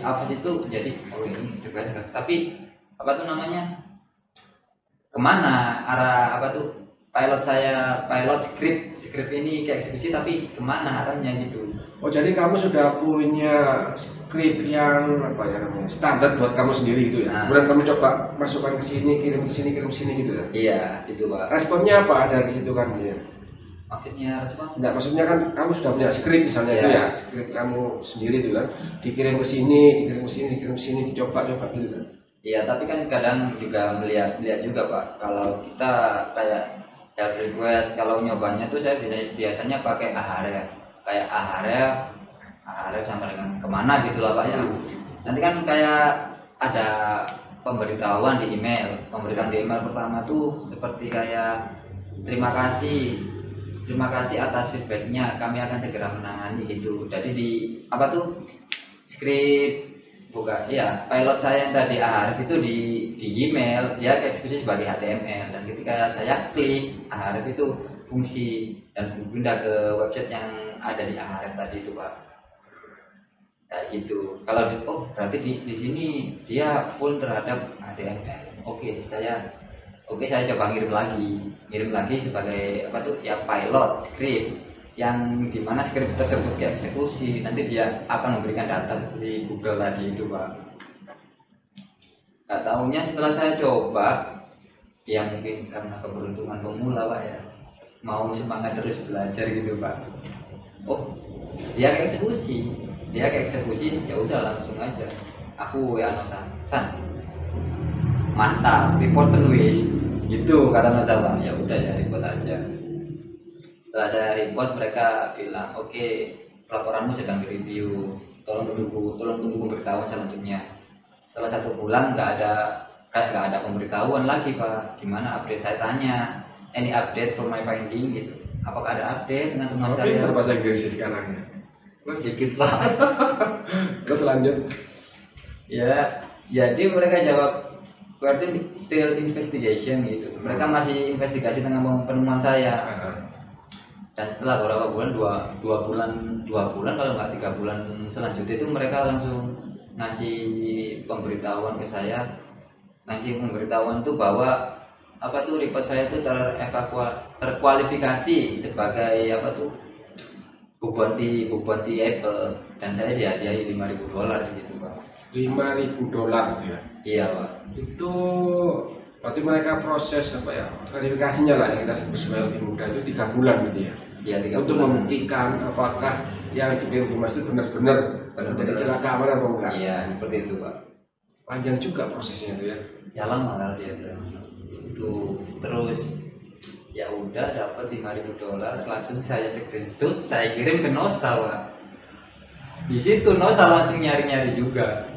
Avas itu. Jadi ini juga tapi apa tuh namanya, kemana arah apa tuh pilot script ini ke eksekusi, tapi kemana arahnya gitu. Oh jadi kamu sudah punya skrip yang apa ya namanya standar buat kamu sendiri gitu ya. Nah. Kemudian kamu coba masukkan ke sini, kirim ke sini gitu ya. Iya itu Pak. Responnya apa dari situ kan ya? Maksudnya respon Enggak, maksudnya kan kamu sudah punya skrip misalnya Iya. itu ya, skrip kamu sendiri itu kan, dikirim ke sini, dicoba gitu kan. iya, tapi kan kadang juga melihat juga Pak, kalau kita kayak help request, kalau nyobanya tuh saya biasanya pakai Ahref, kayak Ahref sama dengan kemana gitu lah Pak ya. Nanti kan kayak ada pemberitahuan di email. Pemberitaan di email pertama tuh seperti kayak terima kasih atas feedbacknya, kami akan segera menangani gitu. Jadi di apa tuh script pilot saya yang tadi Ahref itu di email dia eksekusi sebagai HTML, dan ketika saya klik Ahref itu fungsi dan pindah ke website yang ada di Ahref tadi itu Pak. kayak gitu. Kalau berarti di sini dia full terhadap HTML. Saya coba ngirim lagi sebagai apa tuh ya pilot script yang dimana script tersebut dieksekusi, nanti dia akan memberikan data seperti Google tadi itu Pak. Nggak tahunya setelah saya coba, ya mungkin karena keberuntungan pemula Pak ya, mau semangat terus belajar gitu Pak. Oh, dia kayak eksekusi, ya udah langsung aja. Aku ya San, mantap, report penulis, gitu kata Nosa Pak. Ya udah ya report aja. Setelah saya report mereka bilang, oke, laporanmu sedang direview, tolong tunggu pemberitahuan selanjutnya. Setelah 1 bulan nggak ada pemberitahuan lagi Pak. Gimana update? Saya tanya, any update for my finding gitu. Apakah ada update dengan teman saya? Berbahasa Inggris sekarang ya. Sedikit Pak. Terus lanjut. Ya, jadi mereka jawab berarti still investigation gitu. Mereka masih investigasi tentang penemuan saya. Dan setelah beberapa bulan, dua bulan kalau nggak 3 bulan selanjutnya itu mereka langsung ngasih pemberitahuan ke saya, tuh bahwa apa tuh report saya itu terkualifikasi sebagai apa tuh bubonti Apple, dan saya dihadiahi $5.000 di situ Pak. $5.000 ya. Iya Pak. Itu berarti mereka proses apa ya, verifikasinya lah yang kita sebut sebagai lebih mudah itu 3 bulan gitu ya. Iya, 3 untuk bulan. membuktikan apakah yang dikirim Mas itu benar-benar dari celaka mana atau enggak. Iya, seperti itu Pak. Panjang juga prosesnya itu ya. Ya lama lah dia itu. Terus ya udah dapat $5.000, langsung saya screenshot, saya kirim ke Nosa Pak. Di situ Nosa langsung nyari juga,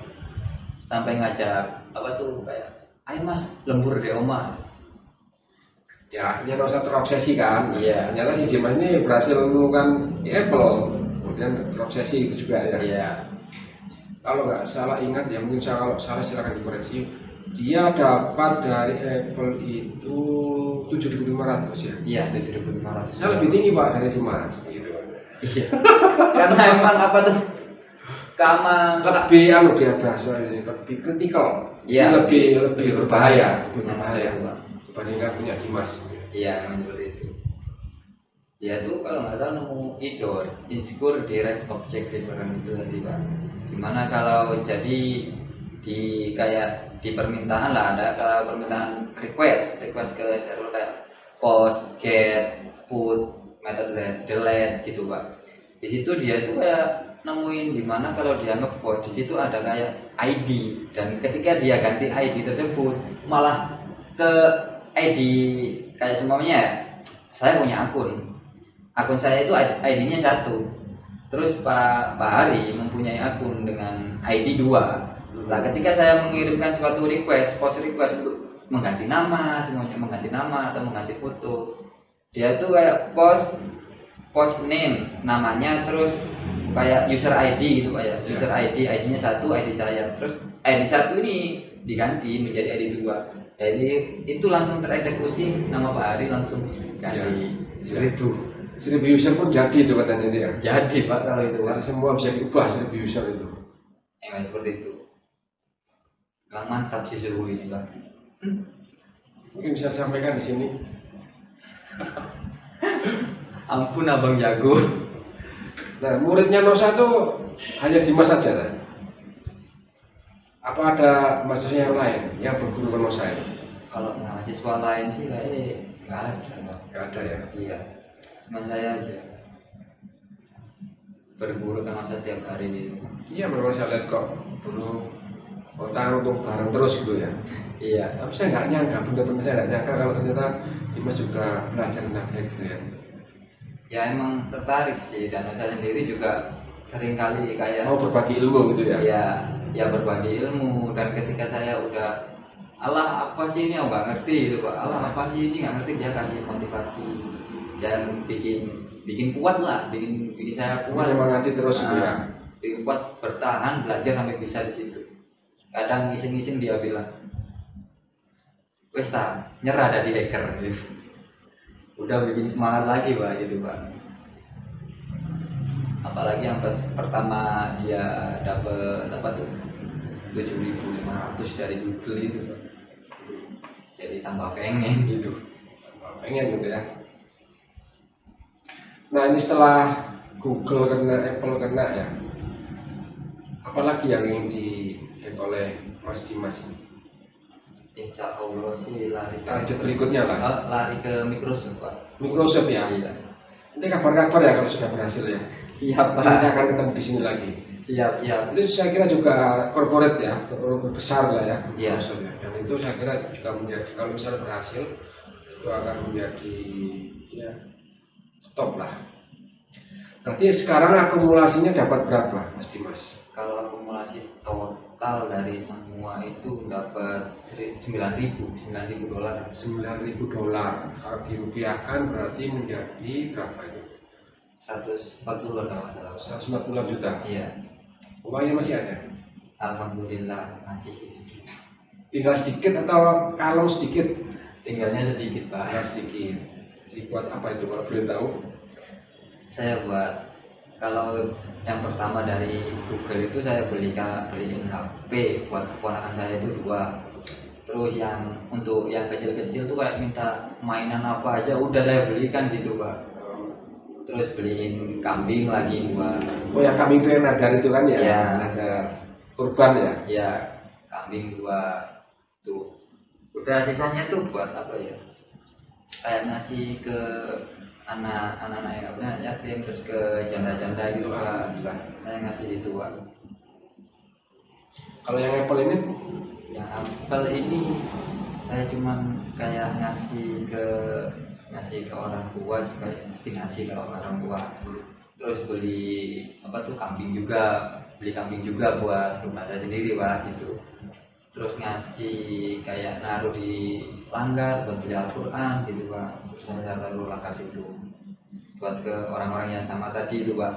sampai ngajak apa tuh kayak, ayo Mas lembur deh Oma. Ya, dia nggak usah terobsesi kan. Iya. Ternyata si Jimas ini berhasil menemukan Apple, kemudian terobsesi itu juga ya. Iya. Kalau nggak salah ingat ya, mungkin kalau salah silakan dikoreksi. Dia dapat dari Apple itu 7.500 ya. Iya, 7.500. Saya lebih tinggi Pak dari Jimas. Gitu. Iya. Karena emang apa tuh? Lebih dia bahasa ini lebih kritikal. Iya. Lebih berbahaya. Pak. Dibandingkan punya Dimas. Iya, memang seperti itu. Ya tuh kalau nggak salah nemu insecure direct objective itu tadi Pak. Gimana kalau jadi di kayak di permintaan lah, ada kalau permintaan request ke server kayak post, get, put, method delete gitu Pak. Di situ dia tuh kayak nemuin dimana kalau dia ngepost di situ ada kayak ID, dan ketika dia ganti ID tersebut malah ke ID kayak semuanya ya, saya punya akun saya itu ID-nya 1, terus Pak Hari mempunyai akun dengan ID 2. Nah ketika saya mengirimkan suatu post request untuk mengganti nama, semuanya mengganti nama atau mengganti foto, dia tuh kayak post name namanya, terus kayak user ID gitu Pak ya, user ID-nya 1, ID saya, terus ID 1 ini diganti menjadi ID 2. Jadi itu langsung tereksekusi, nama Pak Hari langsung ganti. Itu 1000 user pun jadi itu katanya dia. Jadi Pak kalau itu Pak. Semua bisa diubah 1000 user itu. Seperti itu. Memang mantap sih suhu ini Pak. Mungkin bisa sampaikan di sini. Ampun abang jago. Nah muridnya Nosa tuh hanya Dimas saja lah. Apa ada mahasiswa yang lain yang berguru ke Nosa ini? Kalau mahasiswa lain sih kayaknya nggak ada Pak. Nggak ada ya? Iya. Cuma saya aja berguru dengan saya setiap hari gitu. Iya memang saya lihat kok dulu kontak untuk bareng terus gitu ya. Iya. Tapi saya nggak nyangka, benar-benar saya nggak nyangka kalau ternyata Dimas juga belajar nafik gitu ya. Ya emang tertarik sih, dan saya sendiri juga sering kali kayak mau berbagi ilmu gitu ya. Iya, ya berbagi ilmu, dan ketika saya udah Allah apa sih ini aku nggak ngerti gitu Pak, Allah apa sih ini nggak ngerti, dia kasih motivasi dan bikin kuat lah, bikin saya kuat, Menyemangati terus gitu ya. Bikin kuat bertahan belajar sampai bisa di situ. Kadang iseng-iseng dia bilang, wes tak nyerah dari hacker gitu. Udah bikin semangat lagi Pak gitu Pak. apalagi yang pas pertama dia dapat apa tuh 7.500 dari Google itu Pak. Jadi tambah pengen gitu. Pengen gitu ya. Nah ini setelah Google kena, Apple kena ya, apalagi yang ingin di oleh Mas Dimas ini? Insya Allah sih lari Target berikutnya lah. lari ke Microsoft Pak. Microsoft ya. Iya. Nanti kabar-kabar ya kalau sudah berhasil ya. Siap Pak. Kita akan ketemu di sini lagi. Siap. Itu saya kira juga corporate ya, corporate besar lah ya. Iya. Microsoft ya. Dan itu saya kira juga menjadi, kalau misalnya berhasil itu akan menjadi ya top lah. Berarti sekarang akumulasinya dapat berapa, Mas Dimas? Kalau akumulasi total dari semua itu dapat 9.000 dolar. 9.000 dolar. Kalau dirupiahkan berarti menjadi berapa itu? 140 kalau nggak salah. 140 juta. Iya. Uangnya masih ada. Alhamdulillah masih. Tinggal sedikit atau kalau sedikit? Tinggalnya sedikit Pak. Tinggal sedikit. Jadi buat apa itu kalau boleh tahu? Saya buat, kalau yang pertama dari Google itu saya beliin HP buat keponakan saya itu 2. Terus yang untuk yang kecil-kecil tuh kayak minta mainan apa aja udah saya belikan gitu Pak. Terus beliin kambing lagi 2. Oh ya, kambing itu yang nadar itu kan ya? Iya. Nadar kurban ya? Ya kambing 2 tuh. Udah sisanya tuh buat apa ya? Kayak ngasih ke anak-anak yang apa yatim, terus ke janda-janda gitu Pak. Saya ngasih itu Pak. Kalau yang Apple ini? Yang Apple ini saya cuman kayak ngasih ke orang tua juga, mesti ngasih ke orang tua. Terus beli apa tuh beli kambing juga buat rumah saya sendiri Pak gitu. Terus ngasih kayak naruh di langgar buat beli Al-Quran gitu Pak. Terus saya taruh langgar situ buat ke orang-orang yang sama tadi itu Pak.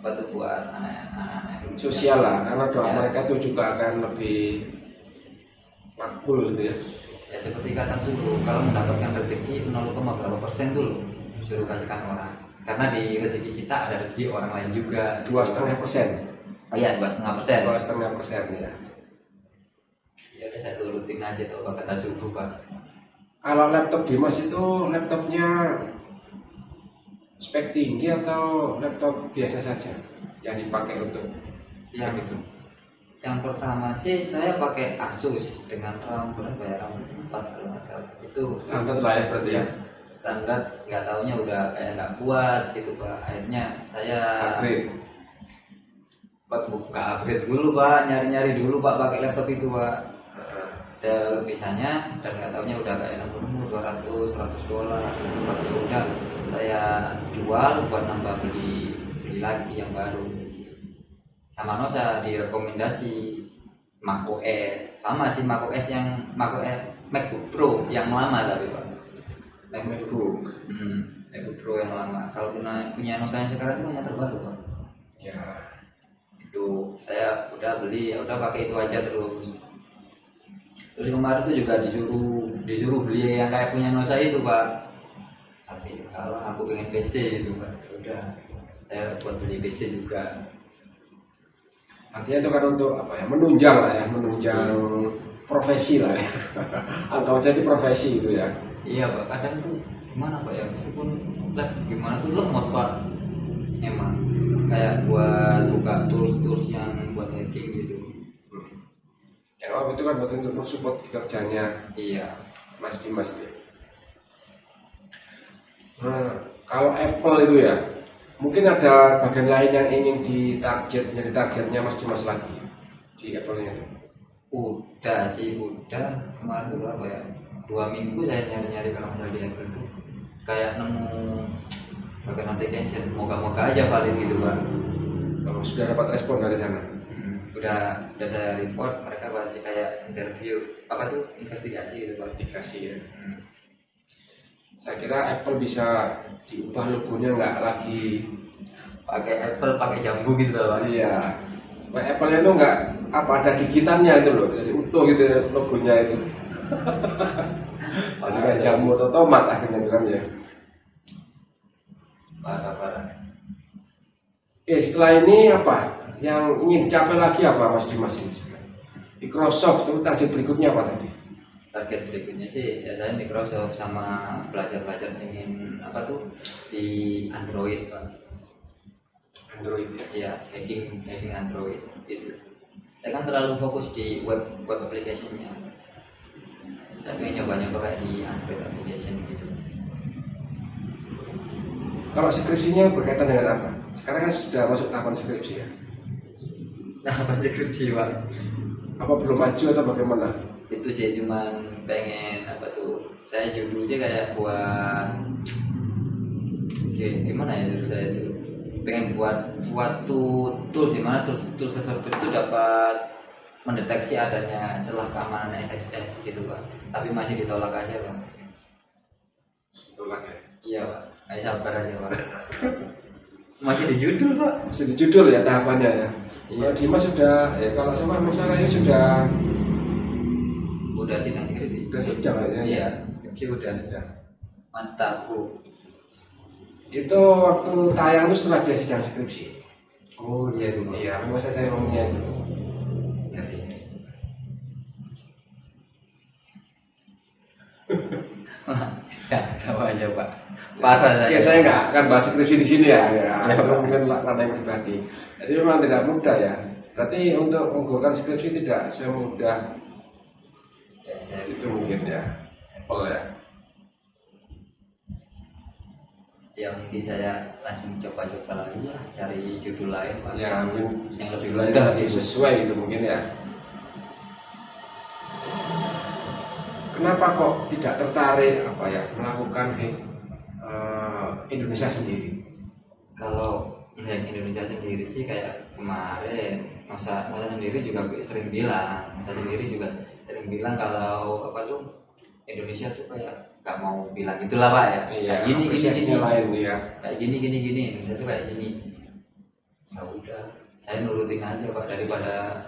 Apa tuh buat anak-anak Sosial lah, karena doa ya. mereka tuh juga akan lebih makbul gitu ya. Ya seperti kata suruh, kalau mendapatkan rezeki 0, berapa% dulu suruh kasihkan orang. Karena di rezeki kita ada rezeki orang lain juga. 2,5%. Oh iya 2,5%. 2,5% ya. Ya udah saya turutin aja tuh apa kata subuh Pak. Kalau laptop Dimas itu laptopnya spek tinggi atau laptop biasa saja yang dipakai untuk Yang itu? Yang pertama sih saya pakai Asus dengan RAM berapa ya, RAM 4 kalau nggak salah. Itu Standar lah ya berarti ya. Standar, nggak taunya udah kayak nggak kuat gitu Pak. Akhirnya saya buka upgrade dulu Pak, nyari-nyari dulu Pak pakai laptop itu Pak. Saya misalnya dan nggak taunya udah kayak 200 $100 gitu Pak. Ya udah saya jual buat nambah beli lagi yang baru. Sama saya direkomendasi macOS, sama sih macOS yang MacBook Pro yang lama tapi Pak. MacBook. MacBook Pro yang lama. Kalau punya saya sekarang itu yang terbaru Pak. Ya. Itu saya udah beli, ya udah pakai itu aja terus. Terus kemarin tuh juga disuruh beli yang kayak punya Nosa itu Pak. Tapi kalau aku pengen PC gitu Pak, udah saya buat beli PC juga. Artinya itu kan untuk apa ya? Menunjang lah ya, menunjang profesi lah ya. Atau jadi profesi itu ya. Iya Pak, kadang tuh gimana Pak ya, meskipun gimana tuh lemot Pak. Emang kayak buat buka tools yang buat hacking gitu. Ya, itu kan betul untuk support kerjanya Iya. Mas Dimas ya. Nah, kalau Apple itu ya, mungkin ada bagian lain yang ingin jadi targetnya Mas Dimas lagi di Apple-nya. Udah kemarin tuh berapa ya, 2 minggu saya nyari kalau misalnya di Apple tuh kayak nemu bagian notification, moga-moga aja paling gitu Pak. Oh, sudah dapat respon dari sana? Udah saya report, mereka masih kayak interview apa tuh, investigasi gitu Pak. Investigasi ya. Saya kira Apple bisa diubah logonya nggak lagi pakai Apple, pakai jambu gitu Pak. Iya. Apple-nya itu nggak apa ada gigitannya itu loh, jadi utuh gitu logonya itu. Pakai jambu atau tomat akhirnya kan ya. Parah. Setelah ini apa yang ingin dicapai lagi apa Mas Dimas ini? Microsoft itu target berikutnya apa tadi? Target berikutnya sih ya saya Microsoft sama belajar ingin apa tuh di Android Pak. Android ya. Ya hacking Android gitu. Saya kan terlalu fokus di web application-nya. Saya pengen nyoba-nyoba kayak di Android application gitu. Kalau skripsinya berkaitan dengan apa? Sekarang kan sudah masuk tahapan skripsi ya. Nah, apa skripsi Pak? Apa belum maju atau bagaimana? Itu sih cuman pengen apa tuh? Saya judulnya kayak buat gimana ya judul saya itu? Pengen buat suatu tool di mana tool tersebut itu dapat mendeteksi adanya celah keamanan SSS gitu Pak. Tapi masih ditolak aja Pak. Tolak ya. Iya Pak. Ayo sabar aja Pak. Masih di judul Pak. Masih di judul ya tahapannya ya. Iya. Kalau Dimas sudah ya kalau sama misalnya ini sudah Sidang skripsi. sudah kayaknya. Iya, skripsi udah. Mantap Bu. Itu waktu tayang itu setelah dia sidang skripsi. Oh iya dulu. Iya, memang saya cari romnya itu. Jadi tahu aja Pak. Parah Ya saya nggak akan bahas skripsi di sini ya. Itu mungkin ranah yang pribadi. Jadi memang tidak mudah ya. Berarti untuk menggugurkan skripsi tidak semudah Ya, itu mungkin ya. Apple ya. yang mungkin saya langsung coba-coba lagi ya, cari judul lain Pak. Ya mungkin yang lebih judulnya mudah lebih gitu. sesuai gitu mungkin ya. Kenapa kok tidak tertarik apa ya melakukan Indonesia sendiri? Kalau yang Indonesia sendiri sih kayak kemarin masa sendiri juga sering bilang, kalau apa tuh Indonesia tuh kayak nggak mau bilang gitulah Pak ya. Kayak gini lain ya. kayak gini Indonesia tuh kayak gini. Ya udah, saya nurutin aja Pak daripada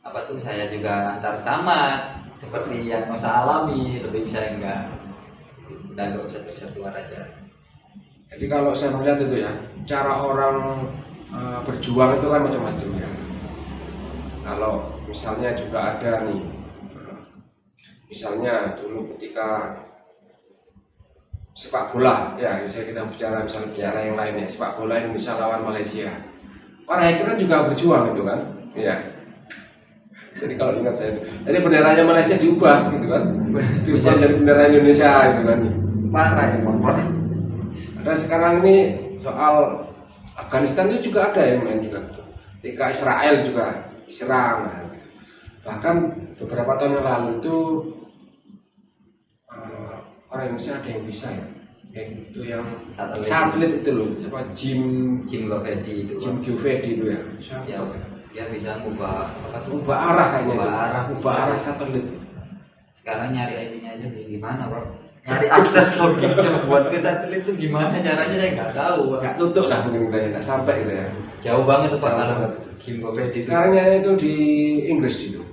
apa tuh saya juga antar sama seperti yang masa alami lebih bisa enggak. Udah nggak usah keluar aja. Jadi kalau saya melihat itu ya, cara orang berjuang itu kan macam-macam ya. Kalau misalnya juga ada nih, misalnya dulu ketika sepak bola, ya kita bicara yang lainnya, sepak bola Indonesia lawan Malaysia. Para hacker kan juga berjuang itu kan, ya. Jadi kalau ingat saya, jadi benderanya Malaysia diubah gitu kan, diubah jadi bendera Indonesia gitu kan. Parah ya Pak. Ada sekarang ini soal Afghanistan itu juga ada yang main juga. Ketika Israel juga diserang. Bahkan beberapa tahun yang lalu itu orang Indonesia ada yang bisa ya. Kayak itu yang satelit itu loh, siapa Jim Govedi itu. Jim Govedi itu ya. Ya, dia bisa ngubah apa tuh? Ubah arah kayaknya. Ubah arah satelit. Sekarang nyari ID-nya aja gimana, Bro? Nyari akses logiknya buat ke satelit itu gimana caranya saya nggak tahu. Nggak tutup lah mungkin kayaknya, nggak sampai gitu ya. Jauh banget tuh Pak kalau Jim Govedi itu. Sekarangnya itu di Inggris itu.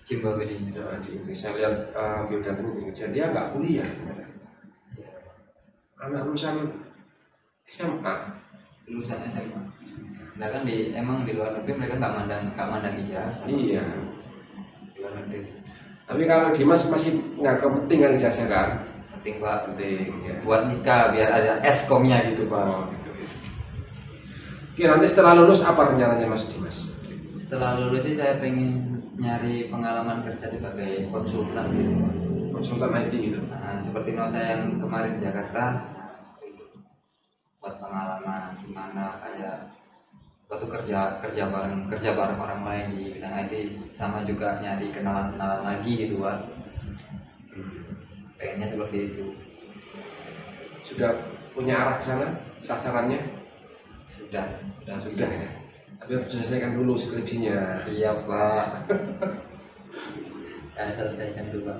Jim Govedi itu di Inggris. Saya lihat biodatanya di Inggris. Dia nggak kuliah. Anak lulusan SMA. Nah kan emang di luar negeri mereka nggak mandang ijazah. Iya. Di luar negeri. Tapi kalau Dimas masih nggak penting kan ijazah kan? Penting Pak. Penting. Ya. Buat nikah biar ada eskomnya gitu Pak. Gitu. Oke, nanti setelah lulus apa rencananya Mas Dimas? Setelah lulus sih saya pengen nyari pengalaman kerja sebagai konsultan gitu Pak. Konsultan IT gitu. Nah, seperti saya yang kemarin di Jakarta, seperti itu. Buat pengalaman gimana kayak waktu kerja bareng orang lain di bidang IT, sama juga nyari kenalan lagi gitu Pak. Pengennya seperti itu. Sudah punya arah ke sana sasarannya? Sudah ya. Tapi harus selesaikan dulu skripsinya. Iya Pak. Saya selesaikan dulu Pak.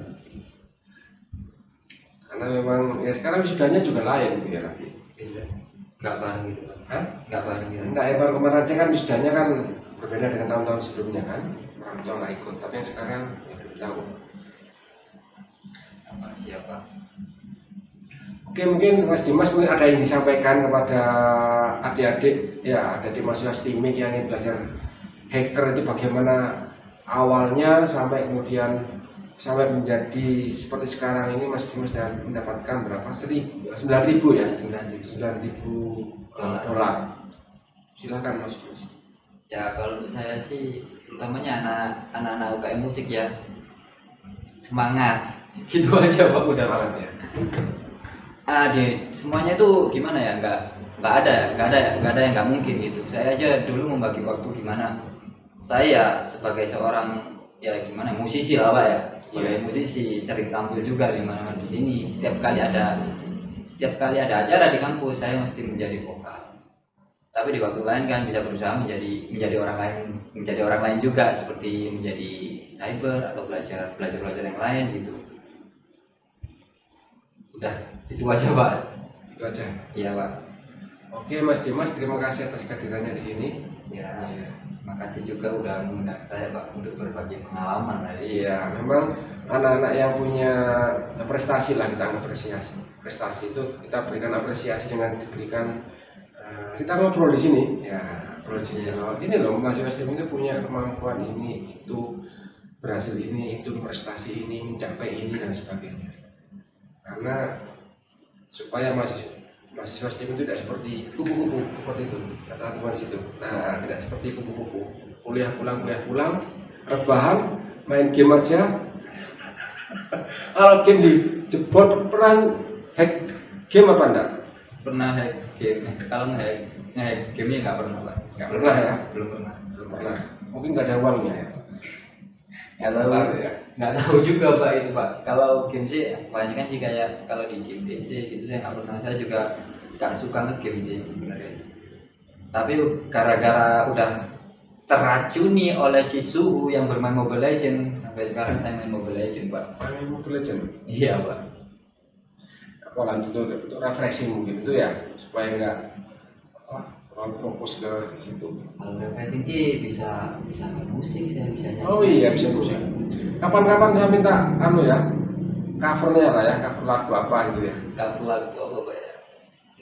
Karena memang ya sekarang wisudanya juga lain gitu ya. Iya. Nggak bareng gitu Pak. Hah? Nggak bareng gitu. Enggak, ya baru kemarin aja kan wisudanya kan berbeda dengan tahun-tahun sebelumnya kan. Orang tua nggak ikut, tapi yang sekarang ya belum tahu. Sama siapa? Oke, mungkin Mas Dimas mungkin ada yang disampaikan kepada adik-adik ya, adik-adik mahasiswa STIMIK yang ingin belajar hacker itu bagaimana awalnya sampai kemudian sampai menjadi seperti sekarang ini Mas Dimas dan mendapatkan berapa? 9.000 ya? 9.000 dolar. Silakan Mas Dimas. Ya kalau untuk saya sih utamanya anak-anak UKM musik ya, semangat gitu aja Pak, udah Semangat ya. semuanya tuh gimana ya, nggak ada yang nggak mungkin gitu. Saya aja dulu membagi waktu gimana, saya sebagai seorang ya gimana musisi lah Pak ya, sebagai musisi sering tampil juga di mana-mana di sini. Setiap kali ada acara di kampus saya mesti menjadi vokal, tapi di waktu lain kan bisa berusaha menjadi orang lain juga, seperti menjadi cyber atau belajar yang lain gitu. Udah itu aja Pak. Itu aja. Iya Pak. Oke Mas Dimas, terima kasih atas kehadirannya di sini. Ya, makasih juga udah mengundang saya Pak untuk berbagi pengalaman tadi. Iya, memang anak-anak yang punya prestasi lah kita apresiasi. Prestasi itu kita berikan apresiasi dengan diberikan kita ngobrol di sini. Ya, ngobrol di sini. Ini loh, mahasiswa STIM itu punya kemampuan ini, itu berhasil ini, itu prestasi ini, mencapai ini dan sebagainya. Karena supaya mahasiswa STIM itu tidak seperti kupu-kupu seperti itu kata teman situ. Nah, tidak seperti kupu-kupu, kuliah pulang, rebahan, main game aja. Kalau game dijebot, pernah hack game apa enggak? Pernah hack game. Kalau nge-hack game nggak pernah Pak. Nggak pernah ya? Belum pernah. Mungkin nggak ada uangnya ya? Nggak tahu juga Pak itu Pak. Kalau game sih kebanyakan sih kayak kalau di game PC gitu saya nggak pernah. Saya juga nggak suka nge-game sih sebenarnya. Tapi gara-gara udah teracuni oleh si suhu yang bermain Mobile Legends, sampai sekarang saya main Mobile Legends Pak. Main Mobile Legends? Iya Pak. Apalagi untuk refreshing mungkin itu ya, supaya nggak terlalu fokus ke situ. Kalau refreshing sih bisa main musik, saya bisa nyanyi. Oh iya, bisa musik. Kapan-kapan saya minta covernya lah ya, cover lagu apa gitu ya. Cover lagu apa Pak ya?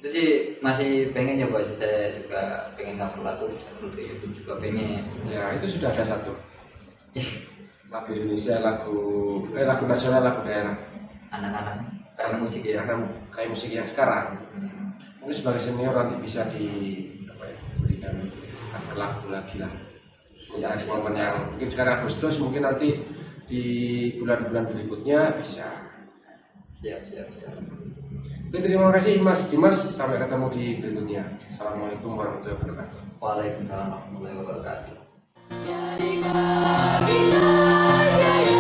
Itu sih masih pengen nyoba sih, saya juga pengen cover lagu seperti YouTube juga pengen. Ya itu sudah ada satu. Lagu Indonesia, lagu nasional, lagu daerah. Anak-anak kayak musik ya. Kayak musik yang sekarang. Mungkin sebagai senior nanti bisa diberikan cover lagu lagi lah. Ya di momen yang mungkin sekarang Agustus, mungkin nanti di bulan-bulan berikutnya bisa. Siap. Oke, terima kasih Mas Dimas, sampai ketemu di berikutnya. Assalamualaikum warahmatullahi wabarakatuh. Waalaikumsalam warahmatullahi wabarakatuh. Jadikan kita jaya.